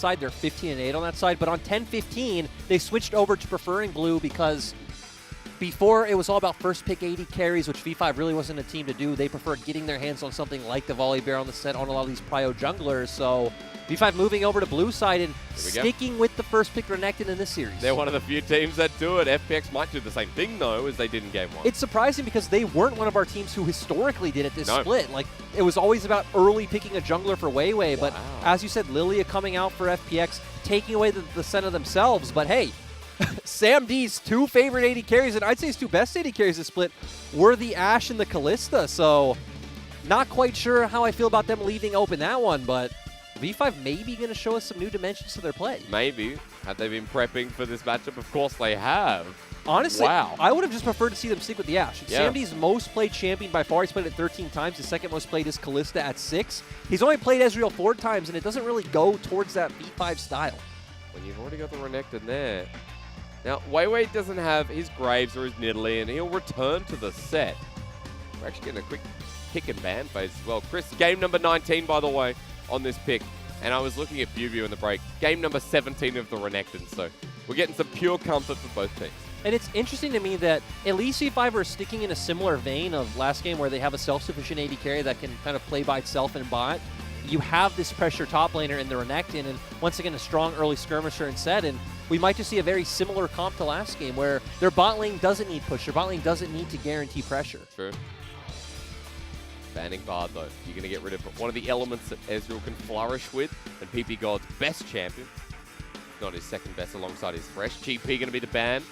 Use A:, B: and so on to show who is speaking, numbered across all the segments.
A: side. They're 15-8 on that side, but on 10-15, they switched over to preferring blue because before it was all about first pick 80 carries, which V5 really wasn't a team to do. They preferred getting their hands on something like the Volley Bear on the set on a lot of these prio junglers. So V5 moving over to blue side and sticking with the first pick Renekton in this series.
B: They're one of the few teams that do it. FPX might do the same thing, though, as they did in Game 1.
A: It's surprising because they weren't one of our teams who historically did it this split. Like, it was always about early picking a jungler for Weiwei, but as you said, Lilia coming out for FPX, taking away the center themselves. But hey, Sam D's two favorite 80 carries, and I'd say his two best 80 carries this split, were the Ashe and the Kalista. So not quite sure how I feel about them leaving open that one, but V5 may be going to show us some new dimensions to their play.
B: Maybe. Have they been prepping for this matchup? Of course they have.
A: Honestly, I would have just preferred to see them stick with the Ashe. Sam D's most played champion by far. He's played it 13 times. His second most played is Kalista at 6. He's only played Ezreal 4 times, and it doesn't really go towards that V5 style.
B: When you've already got the Renekton there. Now, Weiwei doesn't have his Graves or his Nidalee, and he'll return to the set. We're actually getting a quick pick and ban phase as well. Chris, game number 19, by the way, on this pick. And I was looking at VieW in the break. Game number 17 of the Renekton, so we're getting some pure comfort for both teams.
A: And it's interesting to me that at least V5 are sticking in a similar vein of last game where they have a self-sufficient AD carry that can kind of play by itself and bot. You have this pressure top laner in the Renekton, and once again, a strong early skirmisher and set, and we might just see a very similar comp to last game where their bot lane doesn't need push, their bot lane doesn't need to guarantee pressure.
B: True. Banning Bard, though. You're going to get rid of one of the elements that Ezreal can flourish with, and PP God's best champion. Not his second best alongside his fresh. GP going to be the ban,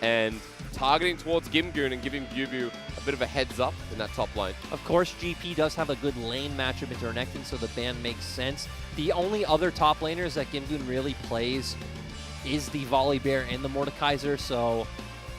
B: and targeting towards Gimgoon and giving VieW a bit of a heads up in that top lane.
A: Of course, GP does have a good lane matchup into Renekton, so the ban makes sense. The only other top laners that Gimgoon really plays is the Volley Bear and the Mordekaiser, so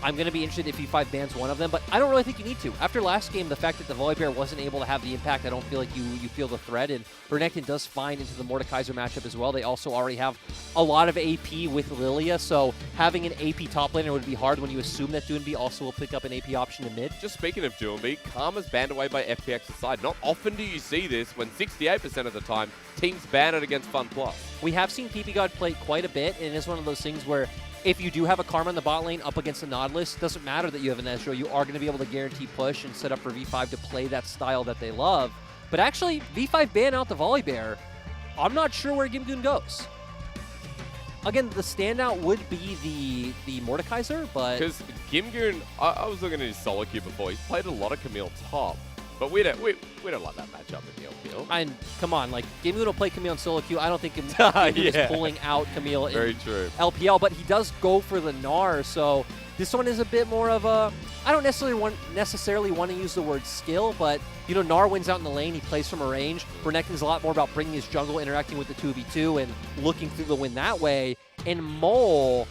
A: I'm going to be interested if V5 bans one of them, but I don't really think you need to. After last game, the fact that the Volley Bear wasn't able to have the impact, I don't feel like you feel the threat, and Renekton does fine into the Mordekaiser matchup as well. They also already have a lot of AP with Lilia, so having an AP top laner would be hard when you assume that Doonby also will pick up an AP option in mid.
B: Just speaking of Doonby, Karma's banned away by FPX's side. Not often do you see this when 68% of the time teams ban it against FunPlus.
A: We have seen PP God play quite a bit, and it is one of those things where if you do have a Karma in the bot lane up against the Nautilus, it doesn't matter that you have an Ezreal. You are going to be able to guarantee push and set up for V5 to play that style that they love. But actually, V5 ban out the Volley Bear. I'm not sure where Gimgoon goes. Again, the standout would be the Mordekaiser, but
B: because Gimgoon, I was looking at his solo queue before. He's played a lot of Camille top, but we don't like that matchup in the LPL.
A: And come on, like Gimgoon will play Camille in solo queue. I don't think Gimgoon is pulling out Camille in LPL, but he does go for the Gnar. So this one is a bit more of a. I don't necessarily want to use the word skill, but you know, Gnar wins out in the lane. He plays from a range. Renekton's a lot more about bringing his jungle, interacting with the 2v2, and looking through the win that way. And Mole,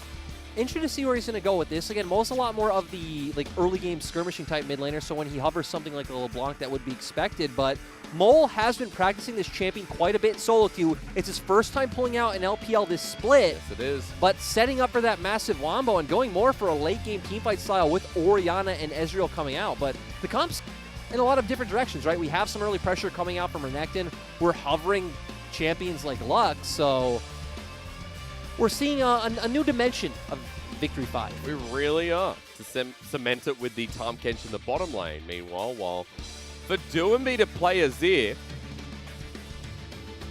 A: interesting to see where he's going to go with this. Again, Mole's a lot more of the early game skirmishing type mid laner, so when he hovers something like a LeBlanc, that would be expected. But Mole has been practicing this champion quite a bit in solo queue. It's his first time pulling out an LPL this split.
B: Yes, it is.
A: But setting up for that massive wombo and going more for a late game teamfight style with Orianna and Ezreal coming out. But the comp's in a lot of different directions, right? We have some early pressure coming out from Renekton. We're hovering champions like Lux, so we're seeing a new dimension of Victory 5.
B: We really are. To cement it with the Tahm Kench in the bottom lane. Meanwhile, while for Doonby to play Azir,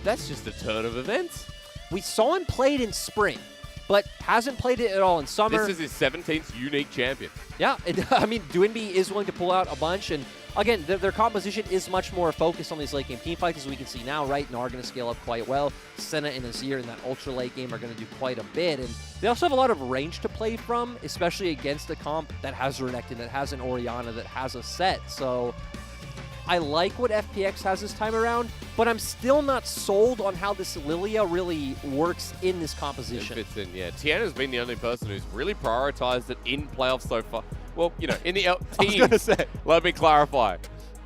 B: that's just a turn of events.
A: We saw him play it in spring, but hasn't played it at all in summer.
B: This is his 17th unique champion.
A: Yeah, I mean, Doonby is willing to pull out a bunch, and again, their composition is much more focused on these late game teamfights, as we can see now, right? Gnar are going to scale up quite well. Senna and Azir in that ultra late game are going to do quite a bit, and they also have a lot of range to play from, especially against a comp that has Renekton, that has an Orianna, that has a set. So I like what FPX has this time around, but I'm still not sold on how this Lilia really works in this composition.
B: It fits in, yeah. Tiana's been the only person who's really prioritized it in playoffs so far. Well, you know, in the teams, let me clarify.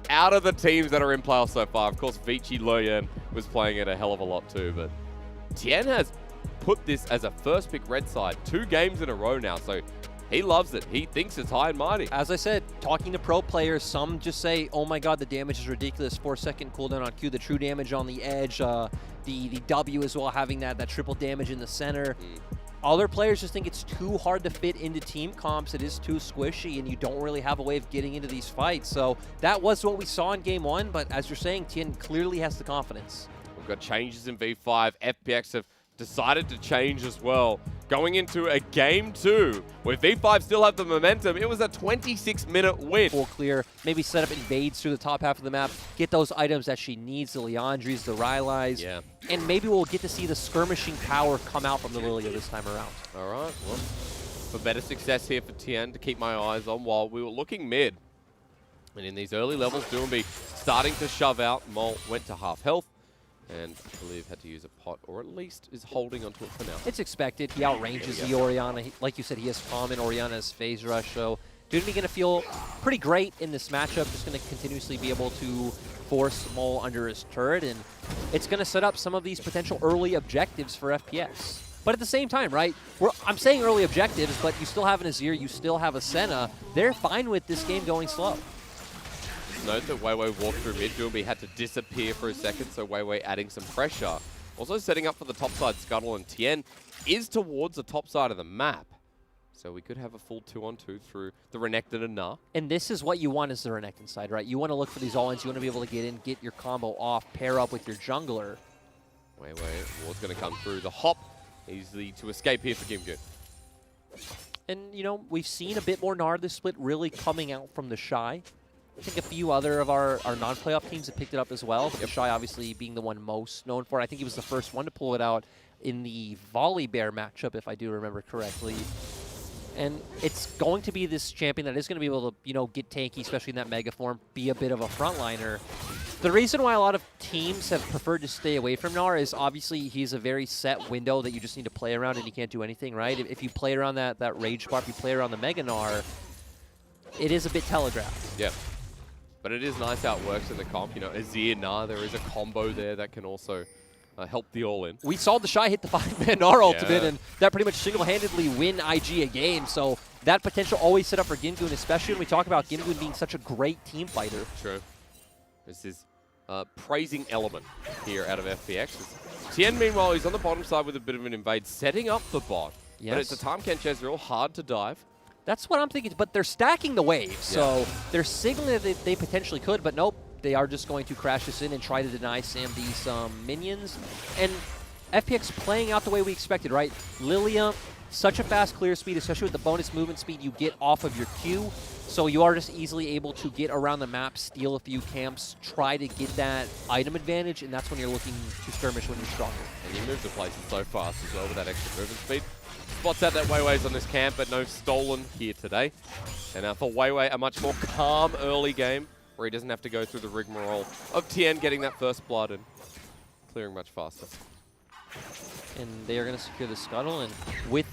B: Out of the teams that are in playoffs so far, of course, Vici Loyan was playing it a hell of a lot too, but Tien has put this as a first pick red side 2 games in a row now, so he loves it. He thinks it's high and mighty.
A: As I said, talking to pro players, some just say, oh my god, the damage is ridiculous. 4-second cooldown on Q, the true damage on the edge. the W as well, having that triple damage in the center. Other players just think it's too hard to fit into team comps. It is too squishy, and you don't really have a way of getting into these fights. So that was what we saw in Game 1, but as you're saying, Tien clearly has the confidence. We've
B: got changes in V5. FPX have decided to change as well. Going into a Game 2, where V5 still have the momentum, it was a 26-minute win.
A: Full clear, maybe set up invades through the top half of the map, get those items that she needs, the Leandries, the Rylais, and maybe we'll get to see the skirmishing power come out from the Lilia this time around.
B: All right, well, for better success here for Tien to keep my eyes on while we were looking mid. And in these early levels, Doomby starting to shove out. Mole went to half health. And I believe had to use a pot, or at least is holding onto it for now.
A: It's expected. He outranges the Orianna. Like you said, he has common. Orianna has phase rush. So Doomby going to feel pretty great in this matchup. Just going to continuously be able to force Mole under his turret. And it's going to set up some of these potential early objectives for FPX. But at the same time, right, I'm saying early objectives, but you still have an Azir, you still have a Senna. They're fine with this game going slow.
B: Note that Weiwei walked through mid. Doomby had to disappear for a second, so Weiwei adding some pressure. Also setting up for the top side scuttle, and Tien is towards the top side of the map. So we could have a full 2-on-2 through the Renekton and Na.
A: And this is what you want as the Renekton side, right? You want to look for these all-ins. You want to be able to get in, get your combo off, pair up with your jungler.
B: Weiwei, Ward's going to come through the hop. Easily to escape here for Gimgoon.
A: And, you know, we've seen a bit more Nard this split really coming out from the Shy. I think a few other of our non-playoff teams have picked it up as well. The Shy obviously being the one most known for it. I think he was the first one to pull it out in the Volley Bear matchup, if I do remember correctly. And it's going to be this champion that is going to be able to, you know, get tanky, especially in that mega form, be a bit of a frontliner. The reason why a lot of teams have preferred to stay away from Gnar is obviously he's a very set window that you just need to play around and you can't do anything, right? If you play around that Rage Bar, if you play around the Mega Gnar, it is a bit telegraphed.
B: Yeah. But it is nice how it works in the comp. You know, Azir, Gnar, there is a combo there that can also help the all-in.
A: We saw the Shy hit the 5-man Gnar ultimate, and that pretty much single-handedly win IG a game. So that potential always set up for Gimgoon, especially when we talk about Gimgoon being such a great team fighter.
B: True. This is praising element here out of FPX. Tien, meanwhile, he's on the bottom side with a bit of an invade, setting up the bot. Yes. But it's a time Kenchaz real hard to dive.
A: That's what I'm thinking, but they're stacking the waves, so they're signaling that they potentially could, but nope, they are just going to crash this in and try to deny Sam these minions. And FPX playing out the way we expected, right? Lilia, such a fast clear speed, especially with the bonus movement speed you get off of your Q, so you are just easily able to get around the map, steal a few camps, try to get that item advantage, and that's when you're looking to skirmish when you're stronger.
B: And you move the places so fast as well with that extra movement speed. Spots out that Weiwei's on this camp, but no stolen here today. And for Weiwei, a much more calm early game where he doesn't have to go through the rigmarole of Tien getting that first blood and clearing much faster.
A: And they are going to secure the scuttle, and with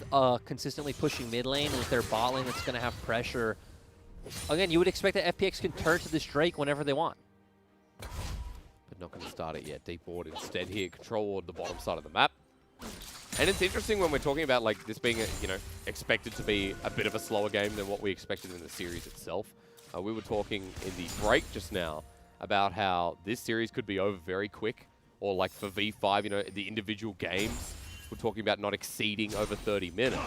A: consistently pushing mid lane with their bot lane that's going to have pressure, again, you would expect that FPX can turn to this Drake whenever they want.
B: But not going to start it yet. Deep ward instead here, control ward the bottom side of the map. And it's interesting when we're talking about like this being, expected to be a bit of a slower game than what we expected in the series itself. We were talking in the break just now about how this series could be over very quick, or like for V5, the individual games, we're talking about not exceeding over 30 minutes.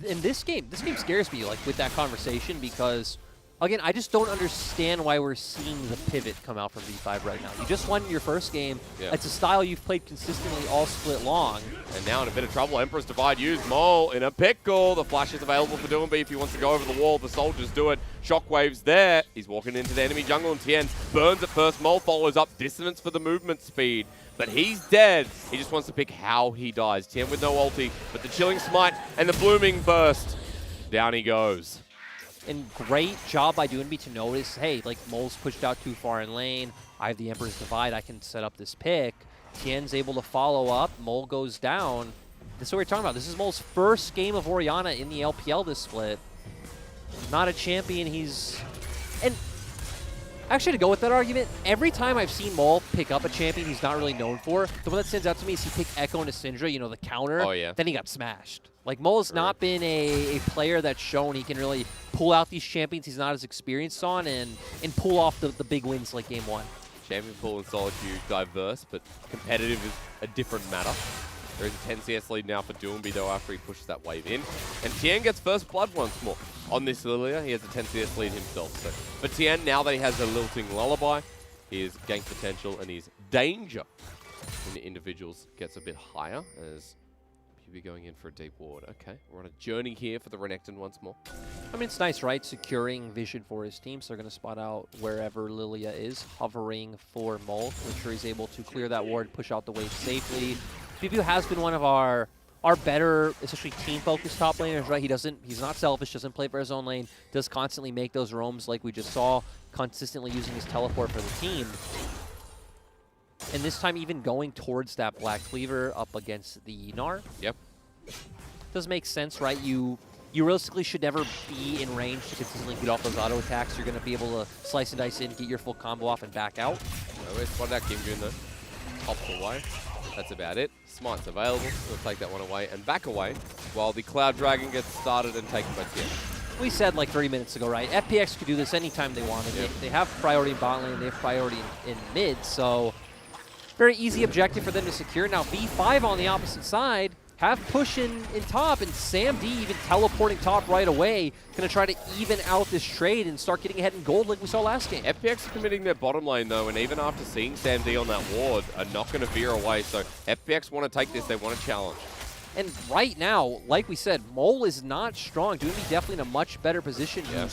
A: In this game scares me, like, with that conversation, because, again, I just don't understand why we're seeing the pivot come out from V5 right now. You just won your first game. Yeah. It's a style you've played consistently all split long.
B: And now in a bit of trouble, Emperor's Divide used. Mole in a pickle. The flash is available for Doomby if he wants to go over the wall. The soldiers do it. Shockwave's there. He's walking into the enemy jungle, and Tien burns at first. Mole follows up. Dissonance for the movement speed. But he's dead. He just wants to pick how he dies. Tien with no ulti, but the Chilling Smite and the Blooming Burst. Down he goes.
A: And great job by Doomby to notice, hey, like, Mole's pushed out too far in lane. I have the Emperor's Divide. I can set up this pick. Tien's able to follow up. Mole goes down. This is what we're talking about. This is Mole's first game of Orianna in the LPL this split. Not a champion. And actually, to go with that argument, every time I've seen Mole pick up a champion he's not really known for, the one that stands out to me is he picked Echo into Syndra, the counter.
B: Oh, yeah.
A: Then he got smashed. Like, Mole has not been a player that's shown he can really pull out these champions he's not as experienced on and pull off the big wins like Game 1.
B: Champion pool and solo queue diverse, but competitive is a different matter. There is a 10 CS lead now for Doomby, though, after he pushes that wave in. And Tien gets first blood once more. On this Lilia, he has a 10 CS lead himself. So for Tien, now that he has a lilting lullaby, his gank potential and his danger in the individuals gets a bit higher as PB going in for a deep ward. Okay, we're on a journey here for the Renekton once more.
A: I mean, it's nice, right? Securing vision for his team, so they're going to spot out wherever Lilia is, hovering for Mole, to make sure he's able to clear that ward, push out the wave safely. PB has been one of our better, especially team-focused top laners, right? He's not selfish, doesn't play for his own lane, does constantly make those roams like we just saw, consistently using his teleport for the team. And this time even going towards that Black Cleaver up against the Gnar.
B: Yep.
A: Does make sense, right? You realistically should never be in range to consistently get off those auto attacks. You're going to be able to slice and dice in, get your full combo off, and back out.
B: We spotted out Kim Goon though. Pops away. That's about it. Smite's available. We'll take that one away and back away while the Cloud Dragon gets started and taken by Tien.
A: We said like 3 minutes ago, right? FPX could do this anytime they wanted. Yep. They have priority in bot lane, they have priority in mid, so very easy objective for them to secure. Now V5 on the opposite side have push in top, and Sam D even teleporting top right away, going to try to even out this trade and start getting ahead in gold like we saw last game.
B: FPX are committing their bottom lane though, and even after seeing Sam D on that ward, are not going to veer away, so FPX want to take this, they want to challenge.
A: And right now, like we said, Mole is not strong. Doomby definitely in a much better position to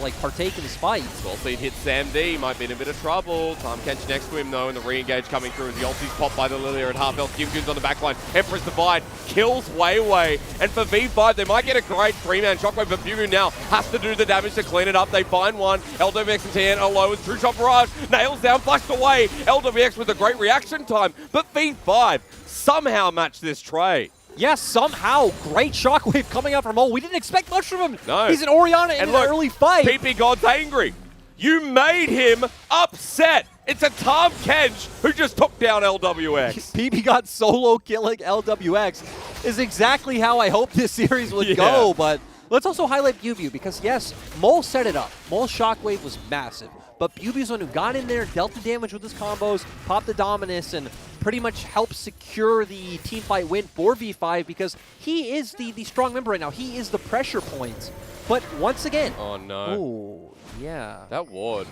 A: like partake in this fight.
B: 12 feet hits Sam D, might be in a bit of trouble. Time Kench next to him though, and the re-engage coming through as the ulti's popped by the Lilia at half health. Gimgoon's on the back line. Empress Divide kills Weiwei. And for V5, they might get a great 3-man shockwave, but Bubu now has to do the damage to clean it up. They find one. LWX and Tien are low as True Shot Barrage nails down, flashed away. LWX with a great reaction time, but V5 somehow matched this trade.
A: Yes, somehow. Great shockwave coming out from Mole. We didn't expect much from him.
B: No.
A: He's an Orianna in an early fight.
B: PP God's angry. You made him upset. It's a Tom Kench who just took down LWX.
A: PP God solo killing LWX is exactly how I hoped this series would go, but let's also highlight Bubu because, yes, Mole set it up. Mole's shockwave was massive, but Bubu's one who got in there, dealt the damage with his combos, popped the Dominus, and pretty much helped secure the teamfight win for V5 because he is the strong member right now. He is the pressure point. But once again...
B: Oh, no.
A: Ooh, yeah.
B: That ward.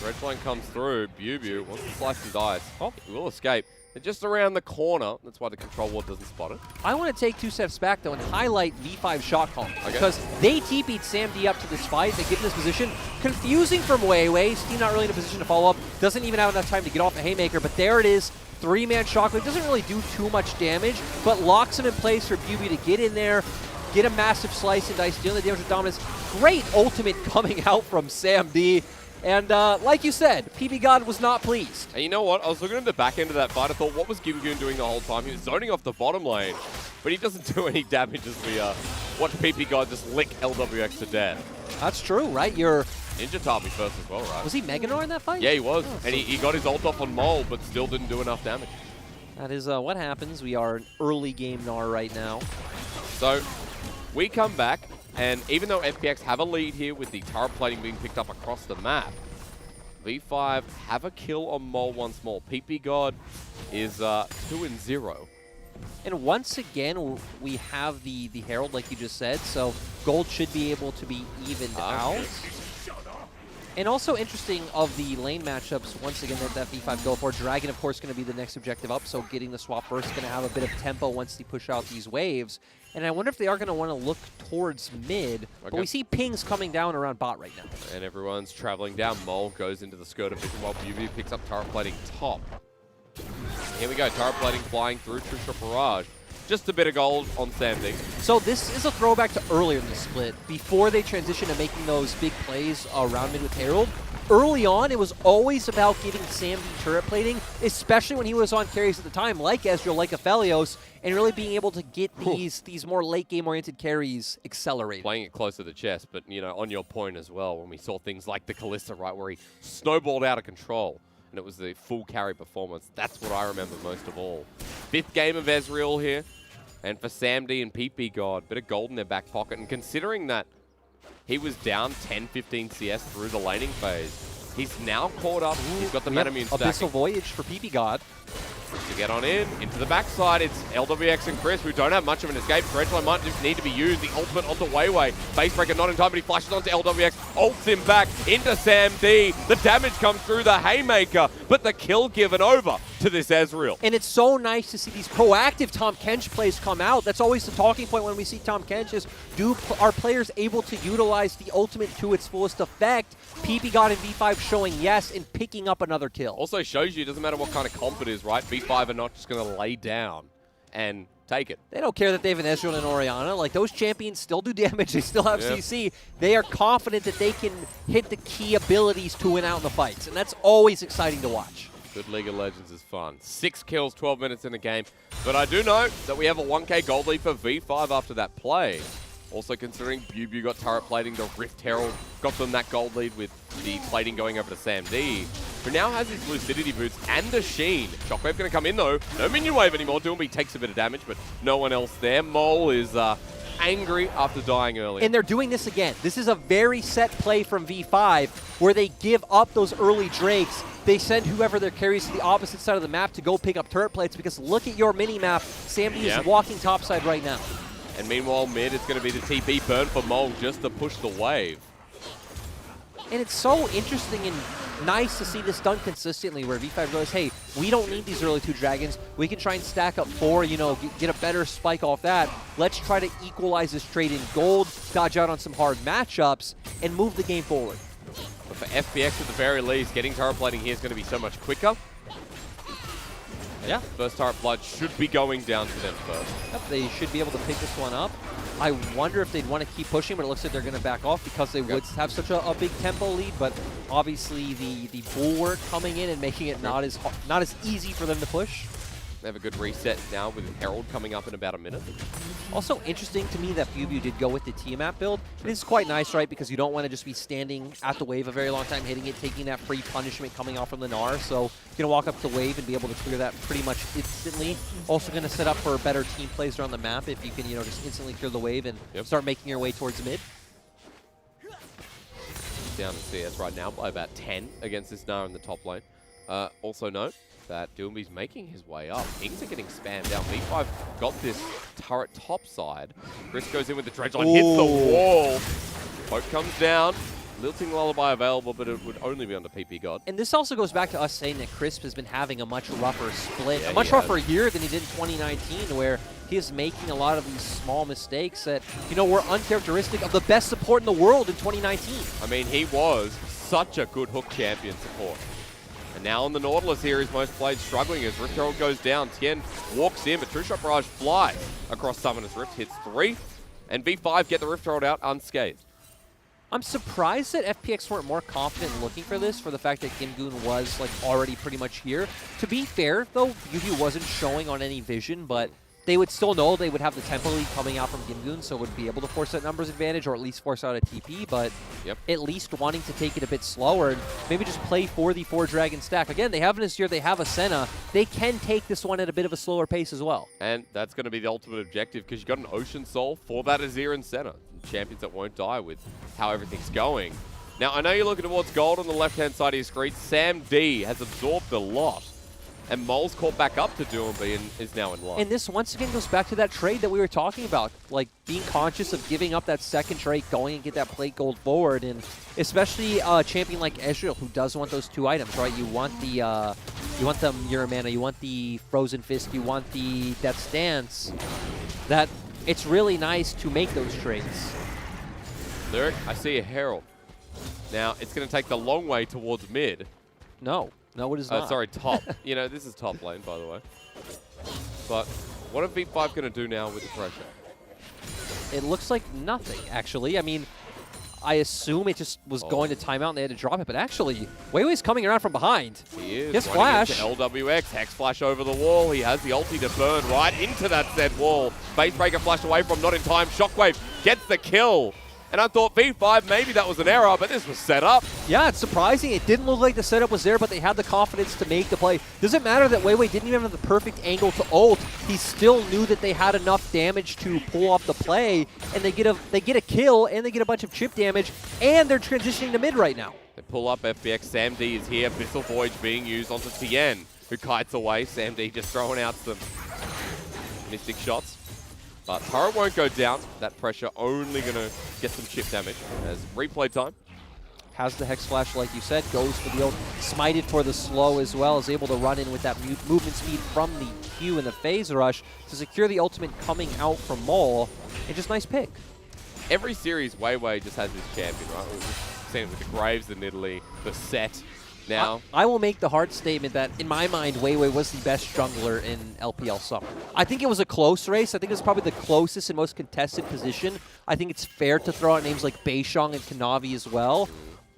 B: Red Flame comes through. Bubu wants to slice and dice. Oh, he will escape. They're just around the corner. That's why the control ward doesn't spot it.
A: I want to take 2 steps back, though, and highlight V5's shot call. Okay. Because they TP'd Sam D up to this fight. They get in this position. Confusing from Weiwei. Steve not really in a position to follow up. Doesn't even have enough time to get off the Haymaker, but there it is. 3-man shockwave. Doesn't really do too much damage, but locks him in place for Bubu to get in there, get a massive slice and dice, dealing the damage with Dominus. Great ultimate coming out from Sam D. And like you said, PB God was not pleased.
B: And you know what? I was looking at the back end of that fight. I thought, what was Gimgoon doing the whole time? He was zoning off the bottom lane, but he doesn't do any damage as we watch PP God just lick LWX to death.
A: That's true, right? You're...
B: Ninja Tabi first as well, right?
A: Was he Mega Gnar in that fight?
B: Yeah, he was. Oh, and he got his ult off on Mole, but still didn't do enough damage.
A: That is what happens. We are an early game Gnar right now.
B: So, we come back, and even though FPX have a lead here with the turret plating being picked up across the map, V5 have a kill on Mole once more. PP God is 2-0.
A: And once again, we have the Herald, like you just said, so gold should be able to be evened out. And also interesting of the lane matchups, once again, that V5 go for. Dragon, of course, going to be the next objective up, so getting the swap first is going to have a bit of tempo once they push out these waves. And I wonder if they are going to want to look towards mid, but we see pings coming down around bot right now.
B: And everyone's traveling down. Mole goes into the skirt of vision while Bubu picks up turret plating top. Here we go, turret plating flying through True Shot Barrage. Just a bit of gold on Sam D.
A: So this is a throwback to earlier in the split, before they transitioned to making those big plays around mid with Herald. Early on, it was always about getting Sam D turret plating, especially when he was on carries at the time, like Ezreal, like Aphelios, and really being able to get these more late game oriented carries accelerated.
B: Playing it close to the chest, but you know, on your point as well, when we saw things like the Kalista, right, where he snowballed out of control. And it was the full carry performance. That's what I remember most of all. 5th game of Ezreal here. And for Sam D and PP God, bit of gold in their back pocket. And considering that he was down 10-15 CS through the laning phase, He's now caught up. He's got the Manamune stack.
A: Abyssal Voyage for PP God.
B: To get on in, into the backside, it's LWX and Chris, who don't have much of an escape. Dredgeline might just need to be used. The ultimate onto Weiwei. Basebreaker not in time, but he flashes onto LWX, ults him back into Sam D. The damage comes through the Haymaker, but the kill given over to this Ezreal.
A: And it's so nice to see these proactive Tahm Kench plays come out. That's always the talking point when we see Tahm Kench is, are players able to utilize the ultimate to its fullest effect? PP God and V5 showing yes and picking up another kill.
B: Also shows you it doesn't matter what kind of comp it is, right? V5 are not just going to lay down and take it.
A: They don't care that they have an Ezreal and Orianna. Like, those champions still do damage. They still have CC. They are confident that they can hit the key abilities to win out in the fights, and that's always exciting to watch.
B: Good League of Legends is fun. 6 kills, 12 minutes in the game. But I do know that we have a 1K gold lead for V5 after that play. Also considering BuBu got turret plating, the Rift Herald got them that gold lead with the plating going over to Sam D, who now has his Lucidity boots and the Sheen. Shockwave going to come in though. No minion wave anymore. Doomby takes a bit of damage, but no one else there. Mole is angry after dying early.
A: And they're doing this again. This is a very set play from V5 where they give up those early Drakes. They send whoever their carries to the opposite side of the map to go pick up turret plates, because look at your mini-map. Sam D is walking topside right now.
B: And meanwhile, mid, it's going to be the TP burn for Mole just to push the wave.
A: And it's so interesting and nice to see this done consistently, where V5 realizes, hey, we don't need these early 2 dragons. We can try and stack up 4, you know, get a better spike off that. Let's try to equalize this trade in gold, dodge out on some hard matchups, and move the game forward.
B: But for FPX at the very least, getting turret plating here is going to be so much quicker.
A: Yeah.
B: First turret blood should be going down to them first.
A: Yep, they should be able to pick this one up. I wonder if they'd want to keep pushing, but it looks like they're going to back off because they would have such a big tempo lead. But obviously the bulwark coming in and making it not as easy for them to push.
B: They have a good reset now with Herald coming up in about a minute.
A: Also interesting to me that BuBu did go with the Tiamat build. It is quite nice, right? Because you don't want to just be standing at the wave a very long time, hitting it, taking that free punishment coming off from the Gnar. So you're going to walk up to the wave and be able to clear that pretty much instantly. Also going to set up for better team plays around the map if you can, you know, just instantly clear the wave and start making your way towards mid.
B: Down in CS right now by about 10 against this Gnar in the top lane. Also note that Doomby's making his way up. Things are getting spammed down. V5 got this turret top side. Chris goes in with the Dredgeline, hits the wall. Poke comes down. Lilting Lullaby available, but it would only be under PP God.
A: And this also goes back to us saying that Crisp has been having a much rougher split, a much rougher year than he did in 2019, where he is making a lot of these small mistakes that, you know, were uncharacteristic of the best support in the world in 2019.
B: I mean, he was such a good hook champion support. And now on the Nautilus here, his most played struggling as Rift Herald goes down. Tien walks in, but True Shot Barrage flies across Summoner's Rift, hits 3, and V5 get the Rift Herald out unscathed.
A: I'm surprised that FPX weren't more confident looking for this, for the fact that Gimgoon was like already pretty much here. To be fair, though, BuBu wasn't showing on any vision, but they would still know they would have the tempo lead coming out from Gimgoon, so would be able to force that numbers advantage, or at least force out a TP, but at least wanting to take it a bit slower and maybe just play for the 4-dragon stack. Again, they have this year, they have a Senna. They can take this one at a bit of a slower pace as well.
B: And that's going to be the ultimate objective, because you've got an Ocean Soul for that Azir and Senna. Champions that won't die with how everything's going. Now, I know you're looking towards gold on the left-hand side of your screen. Sam D has absorbed a lot. And Mole's caught back up to Doomby and is now in line.
A: And this once again goes back to that trade that we were talking about, like being conscious of giving up that second trade, going and get that plate gold forward, and especially a champion like Ezreal who does want those 2 items, right? You want the Muramana, you want the Frozen Fist, you want the Death's Dance. That it's really nice to make those trades.
B: Lyric, I see a Herald. Now it's going to take the long way towards mid.
A: No, it is not.
B: Sorry, top. You know, this is top lane, by the way. But what are V5 going to do now with the pressure?
A: It looks like nothing, actually. I mean, I assume it just was going to timeout and they had to drop it, but actually, Weiwei's coming around from behind.
B: He is.
A: His flash.
B: LWX, Hex Flash over the wall. He has the ulti to burn right into that said wall. Basebreaker flashed away from, not in time. Shockwave gets the kill. And I thought V5, maybe that was an error, but this was set up.
A: Yeah, it's surprising. It didn't look like the setup was there, but they had the confidence to make the play. Doesn't matter that Weiwei didn't even have the perfect angle to ult. He still knew that they had enough damage to pull off the play, and they get a kill, and they get a bunch of chip damage, and they're transitioning to mid right now.
B: They pull up FPX. Sam D is here. Missile Voyage being used onto Tien, who kites away. Sam D just throwing out some mystic shots. But turret won't go down. That pressure only going to get some chip damage as replay time.
A: Has the Hex Flash, like you said, goes for the ult. Smited for the slow as well, is able to run in with that movement speed from the Q and the Phase Rush to secure the ultimate coming out from Mole. And just nice pick.
B: Every series, Weiwei just has his champion, right? We've seen it with the Graves in Italy, the Set. Now,
A: I will make the hard statement that, in my mind, Weiwei was the best jungler in LPL Summer. I think it was a close race. I think it was probably the closest and most contested position. I think it's fair to throw out names like Beishang and Kanavi as well.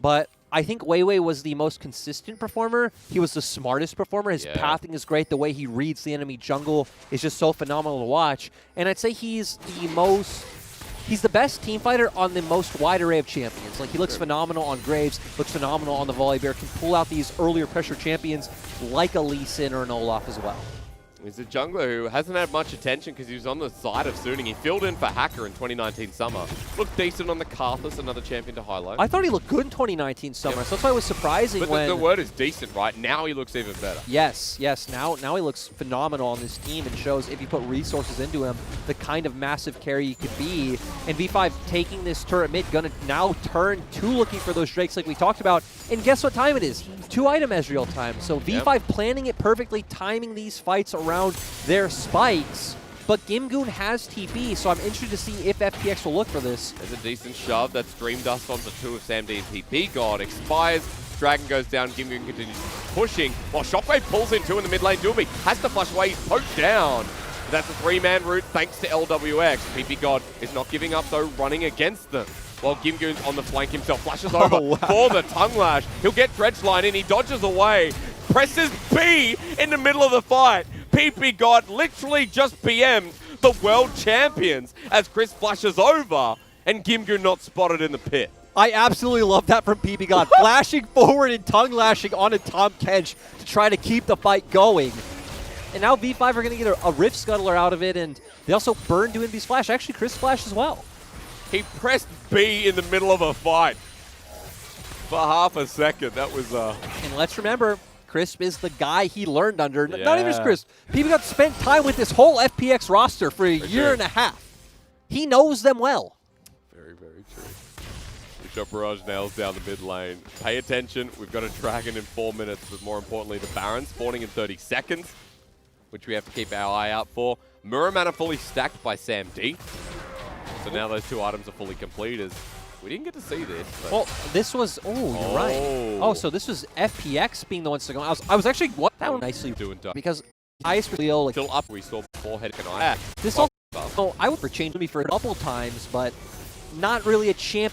A: But I think Weiwei was the most consistent performer. He was the smartest performer. His pathing is great. The way he reads the enemy jungle is just so phenomenal to watch. And I'd say he's the best team fighter on the most wide array of champions. Like, he looks phenomenal on Graves, looks phenomenal on the Volibear, can pull out these earlier pressure champions like a Lee Sin or an Olaf as well.
B: He's a jungler who hasn't had much attention because he was on the side of Suning. He filled in for Hacker in 2019 Summer. Looked decent on the Karthus, another champion to highlight.
A: I thought he looked good in 2019 Summer, so that's why it was surprising
B: but the word is decent, right? Now he looks even better.
A: Yes. Now he looks phenomenal on this team and shows, if you put resources into him, the kind of massive carry he could be. And V5 taking this turret mid, gonna now turn to looking for those Drakes like we talked about. And guess what time it is? 2-item Ezreal time. So V5 planning it perfectly, timing these fights around their spikes. But Gimgoon has TP, so I'm interested to see if FPX will look for this.
B: There's a decent shove. That's Dream Dust onto 2 of Sam D's TP. God expires. Dragon goes down. Gimgoon continues pushing. While Shockwave pulls in 2 in the mid lane. Doobie has to flush away. He's poked down. That's a 3-man route thanks to LWX. PP God is not giving up, though, running against them. While Gimgoon's on the flank himself, flashes over for the Tongue Lash. He'll get Dredge Line in, he dodges away, presses B in the middle of the fight. PP God literally just PM'd the world champions as Chris flashes over and Gimgoon not spotted in the pit.
A: I absolutely love that from PP God. Flashing forward and tongue lashing onto Tom Kench to try to keep the fight going. And now V5 are going to get a Rift Scuttler out of it, and they also burn Doinby's Flash. Actually, Chris Flash as well.
B: He pressed B in the middle of a fight for half a second. That was
A: And let's remember, Crisp is the guy he learned under. Yeah. Not even just Crisp. PP God spent time with this whole FPX roster for a year and a half. He knows them well.
B: Very, very true. Bishop Barrage nails down the mid lane. Pay attention. We've got a Dragon in 4 minutes, but more importantly, the Baron spawning in 30 seconds, which we have to keep our eye out for. Muramana fully stacked by Sam D. So now those 2 items are fully completed. We didn't get to see this. But
A: well, this was, you're right. Oh, so this was FPX being the ones to go. I was actually, that one nicely
B: doing
A: because Ice for Leo, like,
B: still up, we saw before head and I.
A: This also, I would for change me for a couple times, but not really a champion.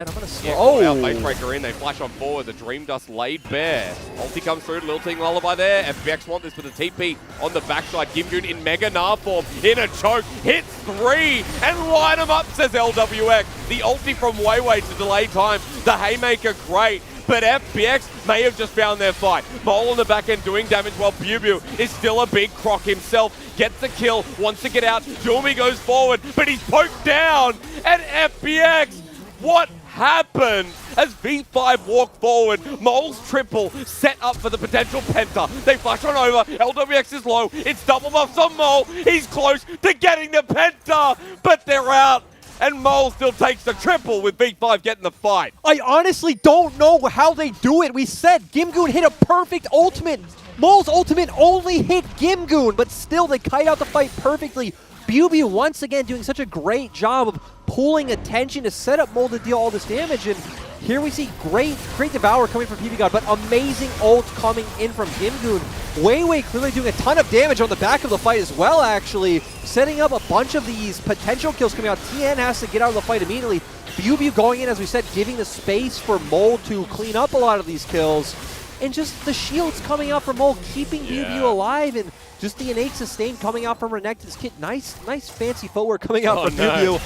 A: And I'm gonna
B: out Facebreaker in, they flash on forward, the Dream Dust laid bare. Ulti comes through, Lilting Lullaby there. FPX want this with a TP on the backside. Gimgoon in Mega Gnar form, in a choke, hits 3, and line them up, says LWX. The ulti from Weiwei to delay time, the Haymaker great, but FPX may have just found their fight. Mole on the back end doing damage while Bubu is still a big croc himself. Gets the kill, wants to get out, Doomy goes forward, but he's poked down, and FPX, what happened as V5 walk forward? Mole's triple set up for the potential Penta. They flash on over. LWX is low. It's double buffs on Mole. He's close to getting the Penta, but they're out. And Mole still takes the triple with V5 getting the fight.
A: I honestly don't know how they do it. We said Gimgoon hit a perfect ultimate. Mole's ultimate only hit Gimgoon, but still they kite out the fight perfectly. Bubu once again doing such a great job of pulling attention to set up Mole to deal all this damage, and here we see great Devour coming from PP God, but amazing ult coming in from Gimgoon. Weiwei clearly doing a ton of damage on the back of the fight as well, actually, setting up a bunch of these potential kills coming out. Tien has to get out of the fight immediately. Bubu going in, as we said, giving the space for Mole to clean up a lot of these kills. And just the shields coming out from Mole, keeping Bubu alive, and just the innate sustain coming out from Renekton's kit. Nice fancy footwork coming out from Bubu.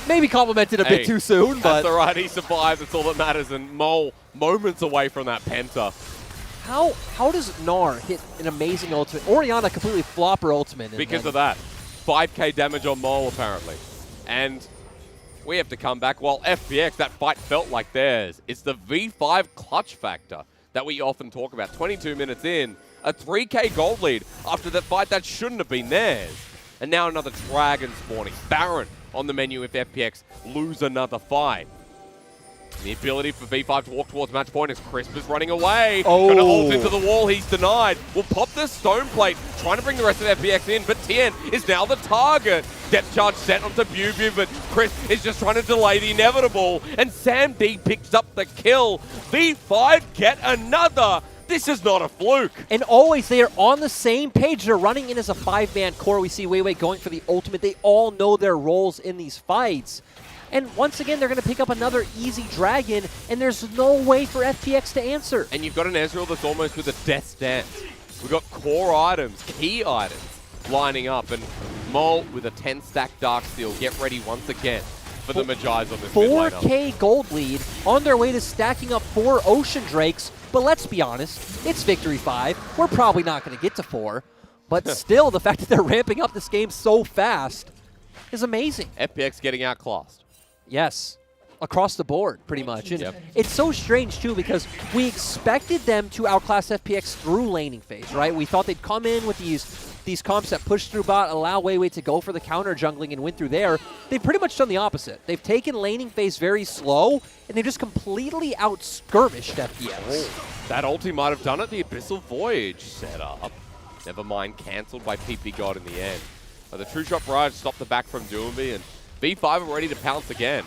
A: maybe complimented a bit too soon, but...
B: That's all right. He survived. That's all that matters. And Mole, moments away from that Penta.
A: How does Gnar hit an amazing ultimate? Orianna completely flop her ultimate.
B: Because of that. 5k damage on Mole, apparently. And we have to come back. While FPX, that fight felt like theirs. It's the V5 clutch factor that we often talk about. 22 minutes in, a 3k gold lead after that fight that shouldn't have been theirs. And now another Dragon spawning. Baron on the menu if FPX lose another fight. And the ability for V5 to walk towards match point as Crisp is running away. Gonna ult into the wall, he's denied. Will pop the stone plate, trying to bring the rest of FPX in, but Tien is now the target. Depth charge set onto Bubu, but Crisp is just trying to delay the inevitable. And Sam D picks up the kill. V5 get another. This is not a fluke.
A: And always they are on the same page. They're running in as a 5-man core. We see Weiwei going for the ultimate. They all know their roles in these fights. And once again, they're going to pick up another easy dragon, and there's no way for FPX to answer.
B: And you've got an Ezreal that's almost with a death stance. We've got core items, key items lining up, and Mole with a 10-stack Darksteel. Get ready once again for the Magi's on this mid lane.
A: 4K gold lead on their way to stacking up 4 Ocean Drakes. But let's be honest, it's Victory 5. We're probably not going to get to 4. But still, the fact that they're ramping up this game so fast is amazing.
B: FPX getting outclassed.
A: Yes, across the board, pretty much. And it's so strange, too, because we expected them to outclass FPX through laning phase, right? We thought they'd come in with these comps that push through bot, allow Weiwei to go for the counter jungling and win through there. They've pretty much done the opposite. They've taken laning phase very slow, and they've just completely out-skirmished FPX.
B: That ulti might have done it. The Abyssal Voyage set up. Never mind, cancelled by PP God in the end. But the True Shot Barrage stopped the back from Doomby, and V5 are ready to pounce again.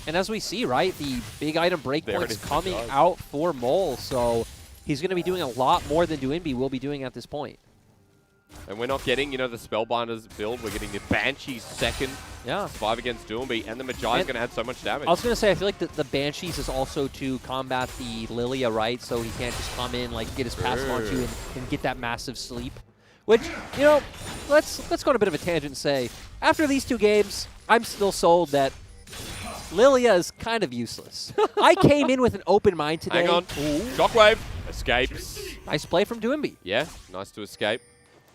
A: And as we see, right, the big item breakpoint's coming out for Mole, so he's going to be doing a lot more than Doinbi will be doing at this point.
B: And we're not getting, you know, the Spellbinders build. We're getting the Banshee's second.
A: Yeah.
B: 5 against Doomby, and the Magi is going to add so much damage.
A: I was going to say, I feel like the Banshees is also to combat the Lilia, right? So he can't just come in, like, get his passive on you and get that massive sleep. Which, you know, let's go on a bit of a tangent and say, after these 2 games, I'm still sold that Lilia is kind of useless. I came in with an open mind today.
B: Hang on. Shockwave. Escapes.
A: Nice play from Doinbi.
B: Yeah, nice to escape.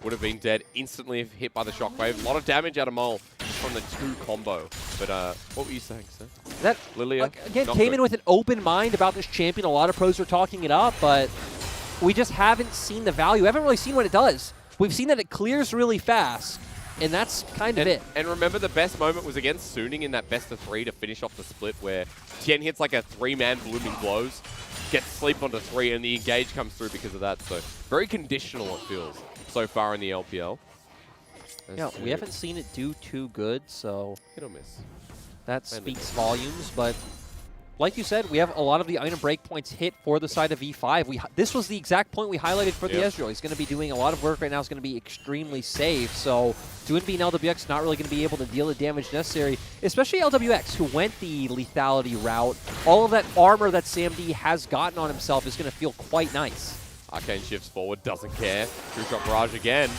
B: Would have been dead instantly if hit by the Shockwave. A lot of damage out of Mole from the 2 combo. But what were you saying, sir?
A: That
B: Lilia,
A: again, came in with an open mind about this champion. A lot of pros are talking it up, but we just haven't seen the value. We haven't really seen what it does. We've seen that it clears really fast, and that's kind of it.
B: And remember, the best moment was against Suning in that best of 3 to finish off the split, where Tien hits like a 3-man blooming blows, gets sleep onto 3, and the engage comes through because of that. So very conditional, it feels, so far in the LPL.
A: Yeah, we haven't seen it do too good, so
B: hit or miss.
A: That speaks volumes, but like you said, we have a lot of the item breakpoints hit for the side of V5. This was the exact point we highlighted for the Ezreal. He's going to be doing a lot of work right now. It's going to be extremely safe. So Doinbi and LWX not really going to be able to deal the damage necessary, especially LWX, who went the lethality route. All of that armor that Sam D has gotten on himself is going to feel quite nice.
B: Arcane shifts forward, doesn't care. True Shot Barrage again.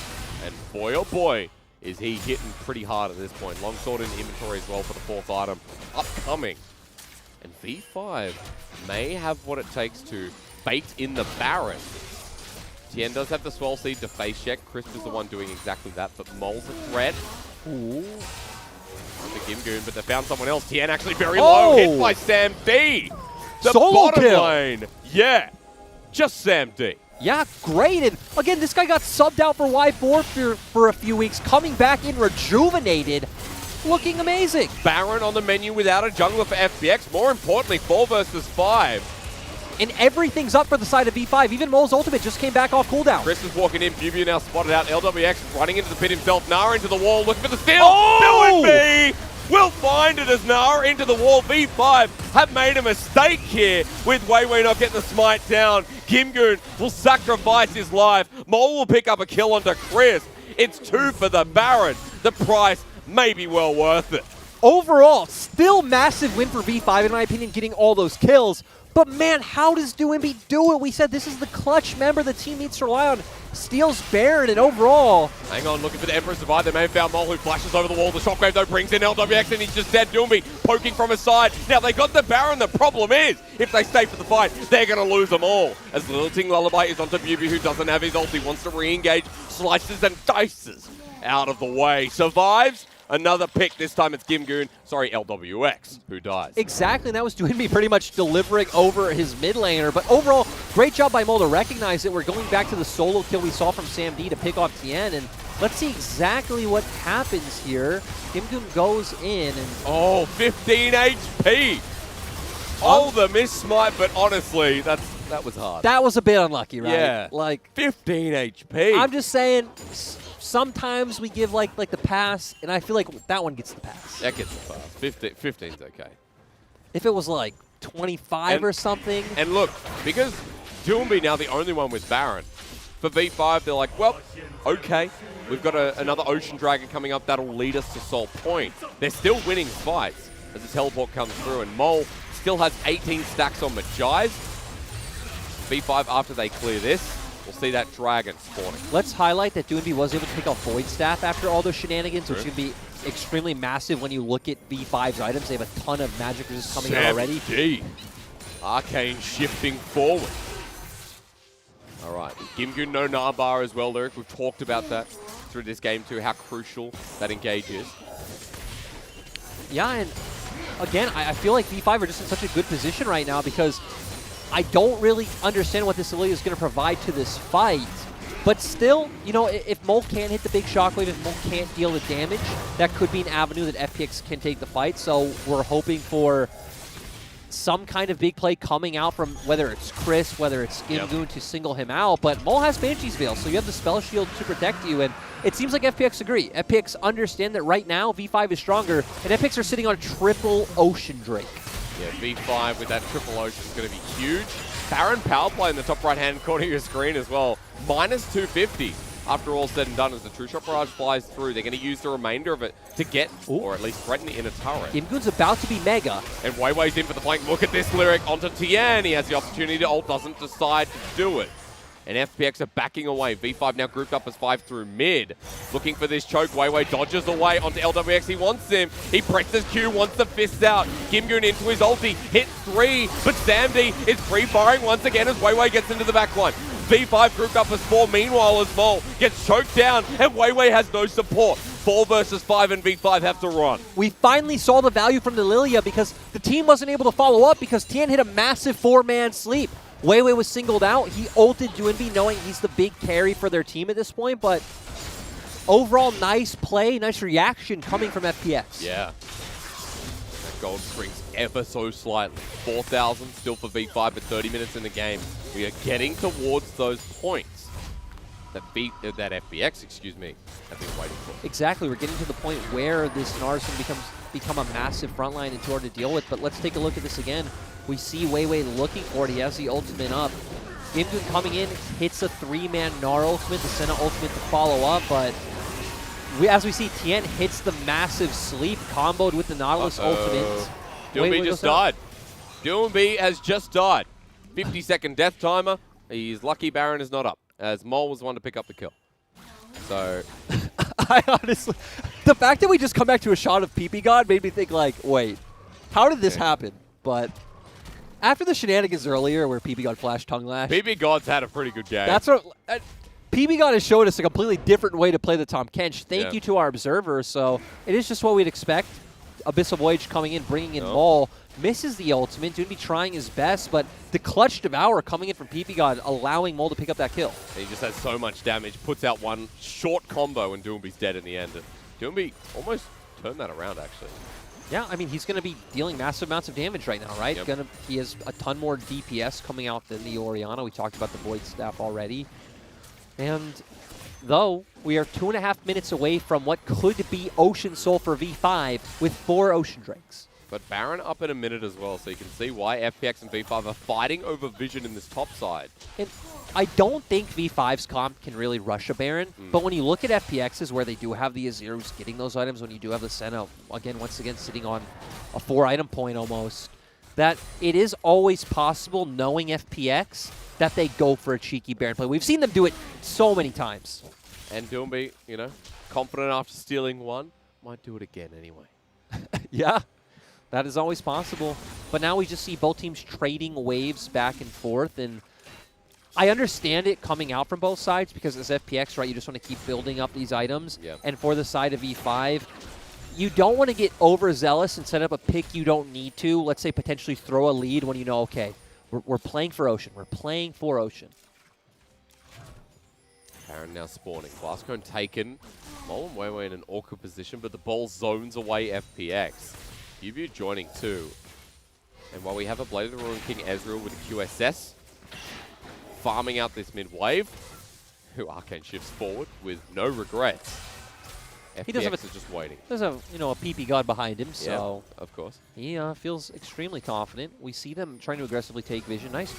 B: And boy, oh boy, is he hitting pretty hard at this point. Longsword in inventory as well for the 4th item. Upcoming. And V5 may have what it takes to bait in the Baron. Tien does have the Swell Seed to face check. Crisp is the one doing exactly that, but Mole's a threat.
A: Ooh.
B: The Gimgoon, but they found someone else. Tien actually very low, hit by Sam D. The
A: Solo
B: bottom
A: kill.
B: lane. Yeah, just Sam D.
A: Yeah, great. And again, this guy got subbed out for Y4 for a few weeks, coming back in rejuvenated. Looking amazing.
B: Baron on the menu without a jungler for FPX. More importantly, 4 versus 5.
A: And everything's up for the side of V5. Even Mole's ultimate just came back off cooldown.
B: Chris is walking in. Bubu now spotted out. LWX running into the pit himself. Nara into the wall, looking for the steal. Doinbi will find it as Nara into the wall. V5 have made a mistake here with Weiwei not getting the smite down. Gimgoon will sacrifice his life. Mole will pick up a kill onto Chris. It's 2 for the Baron. The price may be well worth it.
A: Overall, still massive win for V5, in my opinion, getting all those kills. But man, how does Doinbi do it? We said this is the clutch member the team needs to rely on. steals Baron, and overall...
B: Hang on, looking for the Emperor to survive. They may have found Mole, who flashes over the wall. The Shockwave, though, brings in LWX, and he's just dead. Doomby poking from his side. Now, they got the Baron. The problem is, if they stay for the fight, they're going to lose them all. As Lilting Lullaby is onto Bubi, who doesn't have his ult. He wants to re-engage, slices and dices out of the way. Survives. Another pick. This time it's Gimgoon. Sorry, LWX, who dies.
A: Exactly, and that was Doomby pretty much delivering over his mid laner. But overall, great job by Mole to recognize it. We're going back to the solo kill we saw from Sam D to pick off Tien, and let's see exactly what happens here. Gimgoon goes in and...
B: Oh, 15 HP! Oh, the miss smite, but honestly, that was hard.
A: That was a bit unlucky, right?
B: Yeah.
A: Like
B: 15 HP.
A: I'm just saying... Sometimes we give like the pass, and I feel like that one gets the pass.
B: That gets the pass. 15's okay.
A: If it was like 25 or something.
B: And look, because Doomby now the only one with Baron, for V5 they're like, well, okay, we've got another Ocean Dragon coming up that'll lead us to Soul Point. They're still winning fights as the teleport comes through, and Mole still has 18 stacks on Majais. V5 after they clear this, we'll see that dragon spawning.
A: Let's highlight that Doomby was able to pick up Void Staff after all those shenanigans, which can be extremely massive when you look at V5's items. They have a ton of magic resist coming out already.
B: D. Arcane shifting forward. All right, Gimgoon no Narbar as well, Lyric. We've talked about that through this game too, how crucial that engage is.
A: Yeah, and again, I feel like V5 are just in such a good position right now because I don't really understand what this Ilia is going to provide to this fight. But still, you know, if Mole can't hit the big shockwave, if Mole can't deal the damage, that could be an avenue that FPX can take the fight. So we're hoping for some kind of big play coming out from whether it's Chris, whether it's Gimgoon to single him out. But Mole has Banshee's Veil, so you have the Spell Shield to protect you. And it seems like FPX agree. FPX understand that right now V5 is stronger, and FPX are sitting on a triple Ocean Drake.
B: Yeah, V5 with that triple Ocean is going to be huge. Baron power play in the top right-hand corner of your screen as well. Minus 250 after all said and done as the True Shot Barrage flies through. They're going to use the remainder of it to get, or at least threaten the inner turret.
A: Gimgoon's about to be Mega.
B: And Weiwei's in for the flank. Look at this Lyric onto Tien. He has the opportunity to ult, doesn't decide to do it. And FPX are backing away. V5 now grouped up as 5 through mid. Looking for this choke. Weiwei dodges away onto LWX. He wants him. He presses Q, wants the fists out. Gimgoon into his ulti. Hit 3, but Sam D is free-firing once again as Weiwei gets into the backline. V5 grouped up as 4. Meanwhile, as Mole gets choked down, and Weiwei has no support. 4 versus 5, and V5 have to run.
A: We finally saw the value from the Lilia because the team wasn't able to follow up because Tien hit a massive 4-man sleep. Weiwei was singled out. He ulted Doomby knowing he's the big carry for their team at this point, but overall, nice play, nice reaction coming from FPX.
B: Yeah. That gold shrinks ever so slightly. 4,000 still for V5, but 30 minutes in the game. We are getting towards those points that FPX, excuse me, have been waiting for.
A: Exactly. We're getting to the point where this Nars can become a massive frontline in order to deal with, but let's take a look at this again. We see Weiwei looking for it. He has the ultimate up. Gimgoon coming in, hits a 3-man Gnar ultimate, the Senna ultimate to follow up, but as we see, Tien hits the massive sleep comboed with the Nautilus ultimate.
B: Doomby just died. Doomby has just died. 50-second death timer. He's lucky Baron is not up, as Mole was the one to pick up the kill. So...
A: I honestly... The fact that we just come back to a shot of PP God made me think, like, wait, how did this happen? But... After the shenanigans earlier where PP God flashed Tongue Lash.
B: PP God's had a pretty good game.
A: That's what... PP God has showed us a completely different way to play the Tahm Kench. Thank you to our observers. So it is just what we'd expect. Abyssal Voyage coming in, bringing in Mole. Misses the ultimate. Doomby trying his best, but the clutch Devour coming in from PP God, allowing Mole to pick up that kill.
B: He just has so much damage. Puts out one short combo and Doomby's dead in the end. And Doomby almost turned that around, actually.
A: Yeah, I mean, he's going to be dealing massive amounts of damage right now, right?
B: Yep.
A: He has a ton more DPS coming out than the Orianna. We talked about the Void Staff already. And though, we are 2.5 minutes away from what could be Ocean Soul for V5 with 4 Ocean Drakes.
B: But Baron up in a minute as well, so you can see why FPX and V5 are fighting over vision in this top side.
A: And I don't think V5's comp can really rush a Baron, but when you look at FPX's where they do have the Azirus getting those items, when you do have the Senna, again, once again, sitting on a 4-item point almost, that it is always possible, knowing FPX, that they go for a cheeky Baron play. We've seen them do it so many times.
B: And Doomby, confident after stealing one, might do it again anyway.
A: Yeah, that is always possible. But now we just see both teams trading waves back and forth, and I understand it coming out from both sides because as FPX, right, you just want to keep building up these items.
B: Yep.
A: And for the side of E5, you don't want to get overzealous and set up a pick you don't need to. Let's say potentially throw a lead when you know, okay, we're playing for Ocean. We're playing for Ocean.
B: Baron now spawning. Glasscone taken. Mole and Weiwei in an awkward position, but the ball zones away FPX. Yubu joining too. And while we have a Blade of the Ruin King Ezreal with a QSS, farming out this mid wave, who Arcane shifts forward with no regrets.
A: He does have
B: is just waiting.
A: There's a PP god behind him, so
B: yeah, of course.
A: He feels extremely confident. We see them trying to aggressively take vision. Nice.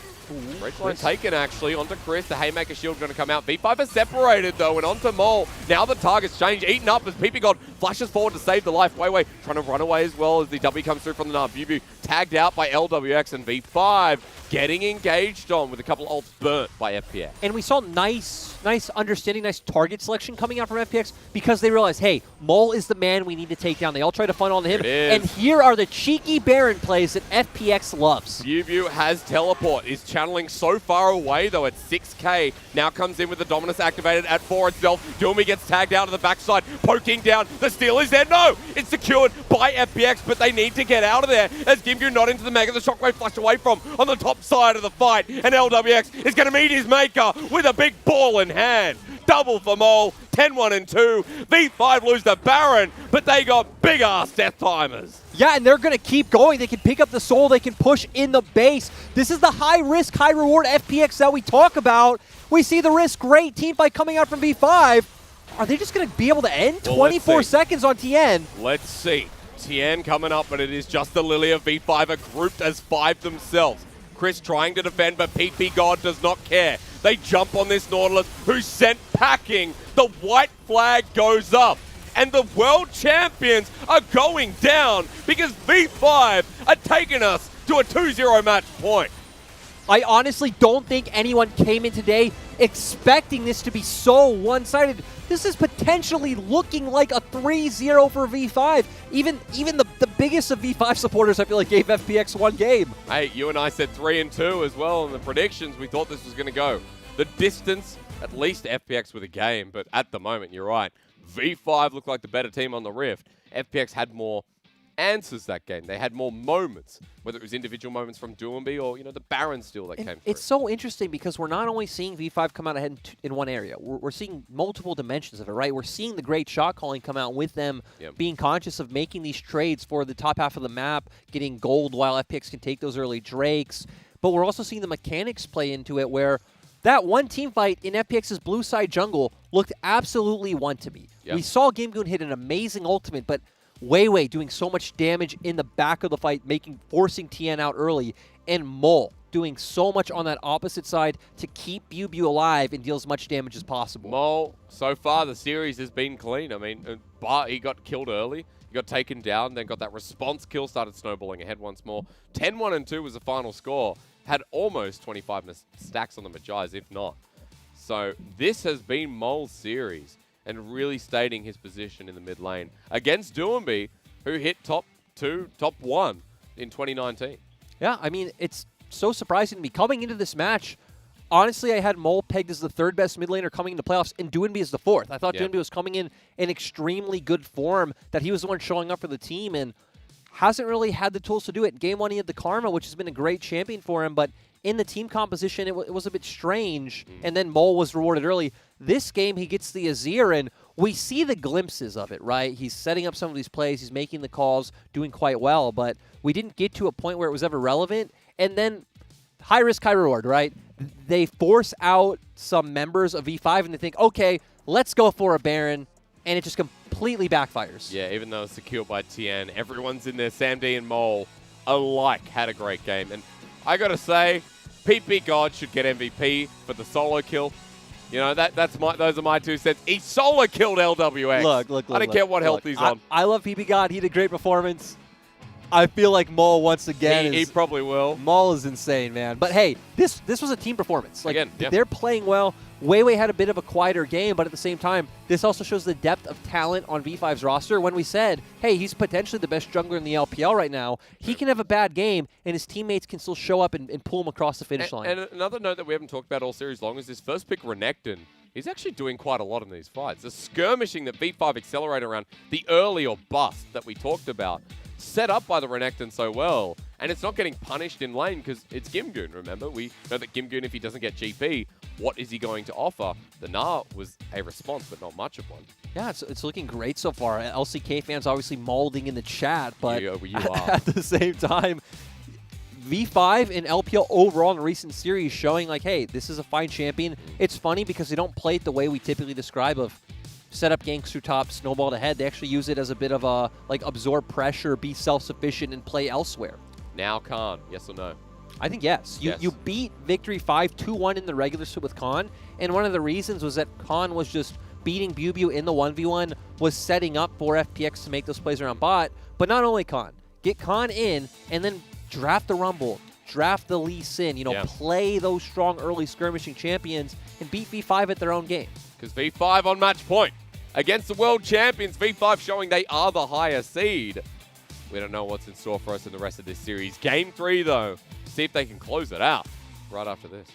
B: Red line taken actually onto Chris. The Haymaker shield going to come out. V5 is separated though, and onto Mole. Now the target's changed, eaten up as PP God flashes forward to save the life. Weiwei trying to run away as well as the W comes through from the Narb. Bubu tagged out by LWX, and V5 getting engaged on with a couple ults burnt by FPX.
A: And we saw nice understanding, nice target selection coming out from FPX because they realized, hey, Mole is the man we need to take down. They all try to funnel onto him. And here are the cheeky Baron plays that FPX loves.
B: Bubu has teleport, is channeling so far away though at 6k. Now comes in with the Dominus activated at 4 itself. Doomy gets tagged out to the backside, poking down. The steal is there. No! It's secured by FPX, but they need to get out of there as Gimgu not into the Mega. The Shockwave flashed away from on the top side of the fight, and LWX is going to meet his maker with a big ball in hand. Double for Mole, 10-1 and 2. V5 lose the Baron, but they got big-ass death timers.
A: Yeah, and they're going to keep going. They can pick up the soul. They can push in the base. This is the high-risk, high-reward FPX that we talk about. We see the risk. Great team fight coming out from V5. Are they just going to be able to end 24 seconds on TN?
B: Let's see. TN coming up, but it is just the Lily of V5 are grouped as 5 themselves. Chris trying to defend, but PP God does not care. They jump on this Nautilus, who's sent packing. The white flag goes up, and the world champions are going down because V5 are taking us to a 2-0 match point.
A: I honestly don't think anyone came in today expecting this to be so one-sided. This is potentially looking like a 3-0 for V5. Even the biggest of V5 supporters, I feel like, gave FPX one game.
B: Hey, you and I said 3-2 as well in the predictions. We thought this was going to go the distance, at least FPX with a game, but at the moment, you're right. V5 looked like the better team on the Rift. FPX had more answers that game. They had more moments, whether it was individual moments from Doomby or, the Baron steal that came through.
A: It's so interesting because we're not only seeing V5 come out ahead in one area, we're seeing multiple dimensions of it, right? We're seeing the great shot calling come out with them being conscious of making these trades for the top half of the map, getting gold while FPX can take those early Drakes. But we're also seeing the mechanics play into it where that one team fight in FPX's blue side jungle looked absolutely want-to-be. We saw Gamegoon hit an amazing ultimate, but Weiwei doing so much damage in the back of the fight, forcing TN out early, and Mole doing so much on that opposite side to keep Bubu alive and deal as much damage as possible.
B: Mole, so far the series has been clean. I mean, but he got killed early, he got taken down, then got that response kill, started snowballing ahead once more. 10-1 and 2 was the final score. Had almost 25 stacks on the Magi's, if not. So this has been Mole's series, and really stating his position in the mid lane against Doomby, who hit top 2, top 1 in 2019.
A: Yeah, I mean, it's so surprising to me. Coming into this match, honestly, I had Mole pegged as the 3rd best mid laner coming into playoffs, and Doomby as the 4th. I thought Doomby was coming in extremely good form, that he was the one showing up for the team, and hasn't really had the tools to do it. Game 1, he had the Karma, which has been a great champion for him, but in the team composition, it was a bit strange, and then Mole was rewarded early. This game, he gets the Azir, and we see the glimpses of it, right? He's setting up some of these plays, he's making the calls, doing quite well, but we didn't get to a point where it was ever relevant, and then high risk, high reward, right? They force out some members of V5, and they think, okay, let's go for a Baron, and it just completely backfires.
B: Yeah, even though it's secured by TN, everyone's in there. Sam D and Mole alike had a great game, and I gotta say, PP God should get MVP for the solo kill. Those are my 2 cents. He solo killed LWX.
A: Look.
B: I don't care what health he's on.
A: I love PP God. He did a great performance. I feel like Maul once again
B: he probably will.
A: Maul is insane, man. But hey, this was a team performance. Like,
B: again, yeah.
A: They're playing well. Wei had a bit of a quieter game, but at the same time, this also shows the depth of talent on V5's roster. When we said, hey, he's potentially the best jungler in the LPL right now, he can have a bad game, and his teammates can still show up and pull him across the finish line.
B: And another note that we haven't talked about all series long is this first pick, Renekton. He's actually doing quite a lot in these fights. The skirmishing that V5 accelerate around, the early or bust that we talked about, set up by the Renekton so well, and it's not getting punished in lane because it's Gimgoon, remember? We know that Gimgoon, if he doesn't get GP, what is he going to offer? The Gnar was a response, but not much of one.
A: Yeah, it's looking great so far. LCK fans obviously molding in the chat, but
B: you
A: at the same time, V5 and LPL overall in the recent series showing like, hey, this is a fine champion. It's funny because they don't play it the way we typically describe of set up ganks through top, snowball to head. They actually use it as a bit of a, like, absorb pressure, be self-sufficient, and play elsewhere.
B: Now Khan, yes or no?
A: I think yes. You beat Victory 5 2-1 in the regular split with Khan, and one of the reasons was that Khan was just beating BuBu in the 1v1, was setting up for FPX to make those plays around bot, but not only Khan. Get Khan in, and then draft the Rumble, draft the Lee Sin, play those strong early skirmishing champions, and beat V5 at their own game.
B: Because V5 on match point against the world champions, V5 showing they are the higher seed. We don't know what's in store for us in the rest of this series. Game 3, though. See if they can close it out right after this.